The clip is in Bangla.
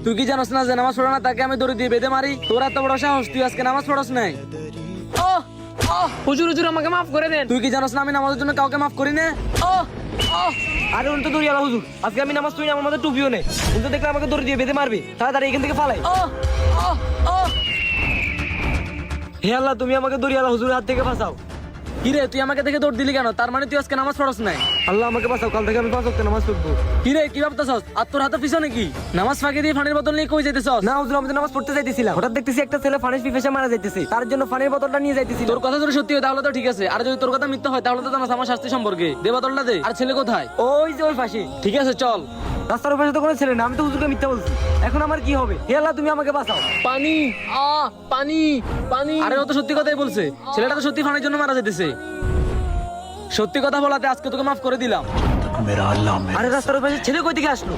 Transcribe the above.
তুই কি জানোস না যে নামাজ পড়ো না তাকে আমি দড়ি দিয়ে বেঁধে মারি? তোর এত বড় সাহস, তুই আজকে নামাজ পড়স নাই? হুজুর হুজুর আমাকে মাফ করে দেন। তুই কি জানোস না আমি নামাজের জন্য কাউকে মাফ করি না? আরে উনি তো দড়ি আলা হুজুর, আজকে আমি নামাজ পড়ি না, আমার মাথায় টুপিও নেই। উনি তো দেখলে আমাকে দড়ি দিয়ে বেঁধে মারবে, তাড়াতাড়ি এখান থেকে ফালাই। হে আল্লাহ, তুমি আমাকে দড়ি আলা হুজুরের হাত থেকে বাঁচাও। কিরে তুই আমাকে দেখে দৌড় দিলি কেন? তার মানে তুই আজকে নামাজ পড়স নাই? আল্লাহ আমাকে বাঁচাও, কাল থেকে আমি 5 ওয়াক্ত নামাজ পড়বো। কিরে কি ভাবতেছস? আর তোর হাতে পিছনে কি? নামাজ ফাঁকি দিয়ে পানির বোতল নিয়ে কই যাইতেছস? না হুজুর, আমি তো নামাজ পড়তে যাইতেছিলাম, হঠাৎ দেখতেছি একটা ছেলে পানির পিপাসা মারা যাইতেছে, তার জন্য পানির বোতলটা নিয়ে যাইতেছি। তোর কথা যদি সত্যি হয় তাহলে তো ঠিক আছে, আর যদি তোর কথা মিথ্যা হয় তাহলে তো জানাস আমার শাস্তি সম্পর্কে। দে বোতলটা দে। আর ছেলে কোথায়? ওই যে ওই পাশে। ঠিক আছে চল। রাস্তার পাশে তো কোনো ছেলে না, আমি তো হুজুরকে মিথ্যা বলছি। এখন আমার কি হবে? হে আল্লাহ, তুমি আমাকে বাঁচাও। পানি পানি পানি। আরে ও তো সত্যি কথাই বলছে, ছেলেটা তো সত্যি পানির জন্য মারা যাইতেছে। সত্যি কথা বলাতে আজকে তোকে মাফ করে দিলাম। আরে রাস্তার পাশে ছেলে কই থেকে আসলো?